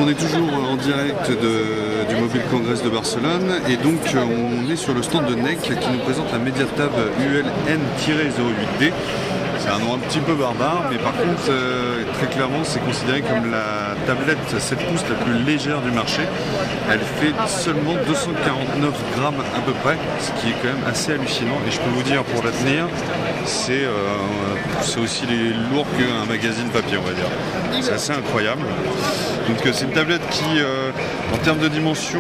on est toujours en direct du Mobile Congress de Barcelone et donc on est sur le stand de NEC qui nous présente la Mediatab UL-N-08D. C'est un nom un petit peu barbare, mais par contre, très clairement, c'est considéré comme la tablette 7 pouces la plus légère du marché. Elle fait seulement 249 grammes à peu près, ce qui est quand même assez hallucinant. Et je peux vous dire, pour la tenir, c'est aussi lourd qu'un magazine papier, on va dire. C'est assez incroyable. Donc c'est une tablette qui, en termes de dimension,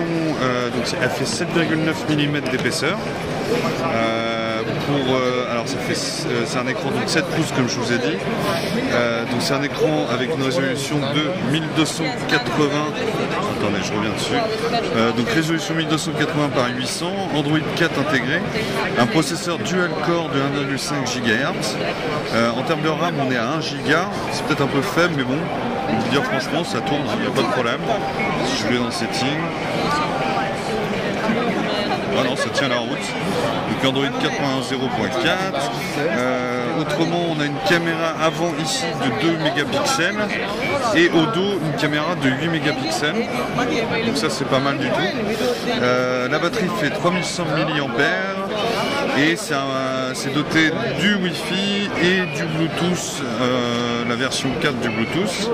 elle fait 7,9 mm d'épaisseur. Alors c'est un écran de 7 pouces comme je vous ai dit. Donc c'est un écran avec une résolution de 1280. Attendez, je reviens dessus. Donc résolution 1280 par 800, Android 4 intégré, un processeur dual core de 1,5 GHz. En termes de RAM, on est à 1 Go. C'est peut-être un peu faible, mais bon, on peut dire franchement, ça tourne, il n'y a pas de problème. Si je vais dans Settings. Ah non, ça tient la route. Donc Android 4.0.4. Autrement, on a une caméra avant ici de 2 mégapixels et au dos une caméra de 8 mégapixels. Donc ça c'est pas mal du tout. La batterie fait 3100 mAh et c'est doté du Wi-Fi et du Bluetooth, la version 4 du Bluetooth.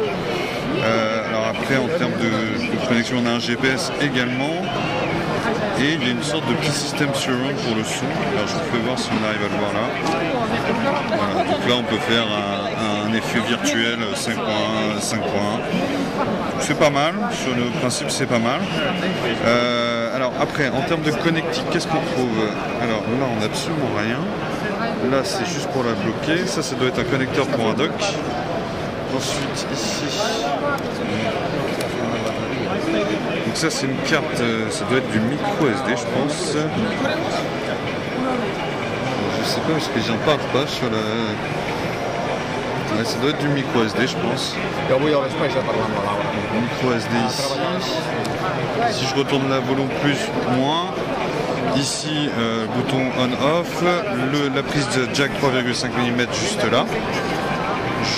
Alors après en termes de connexion, on a un GPS également. Et il y a une sorte de petit système surround pour le son. Alors je vous fais voir si on arrive à le voir là. Voilà, donc là on peut faire un effet virtuel 5.1, 5.1. C'est pas mal, sur le principe c'est pas mal. Alors après, en termes de connectique, qu'est-ce qu'on trouve? Alors là on n'a absolument rien. Là c'est juste pour la bloquer. Ça doit être un connecteur pour un dock. Ensuite ici. Donc ça c'est une carte, ça doit être du micro SD je pense. Je sais pas parce que j'en parle pas sur la... Ouais, ça doit être du micro SD je pense. Micro SD ici. Si je retourne la volume plus, moins. Ici bouton on-off, la prise de jack 3,5 mm juste là.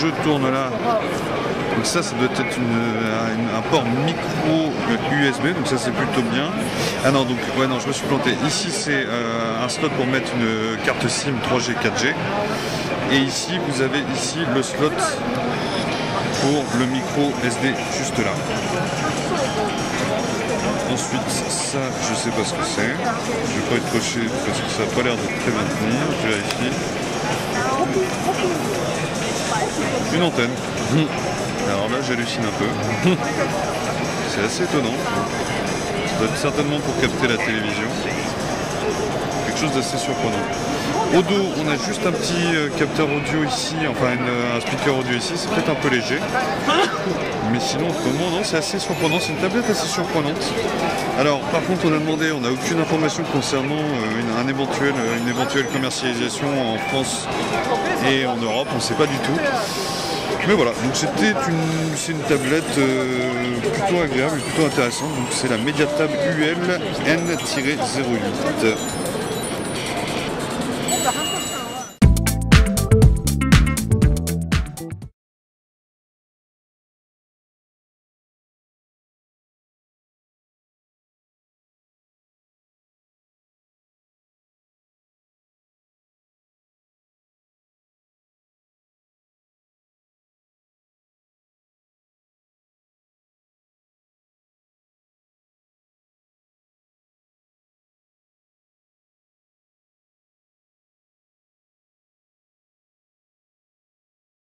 Je tourne là. Donc ça doit être un port micro USB, donc ça c'est plutôt bien. Ah non, donc ouais non, je me suis planté. Ici c'est un slot pour mettre une carte SIM 3G, 4G. Et ici vous avez ici le slot pour le micro SD juste là. Ensuite ça, je sais pas ce que c'est. Je vais pas être coché parce que ça n'a pas l'air de très bien tenir. Je vérifie. Une antenne. Alors là j'hallucine un peu. C'est assez étonnant. Ça doit être certainement pour capter la télévision. Quelque chose d'assez surprenant. Au dos on a juste un petit capteur audio ici, enfin un speaker audio ici, c'est peut-être un peu léger. Mais sinon autrement non, c'est assez surprenant, c'est une tablette assez surprenante. Alors par contre on a demandé, on n'a aucune information concernant une éventuelle commercialisation en France et en Europe, on ne sait pas du tout. Mais voilà, donc c'est une tablette plutôt agréable et plutôt intéressante. Donc c'est la Mediatab UL-N-08.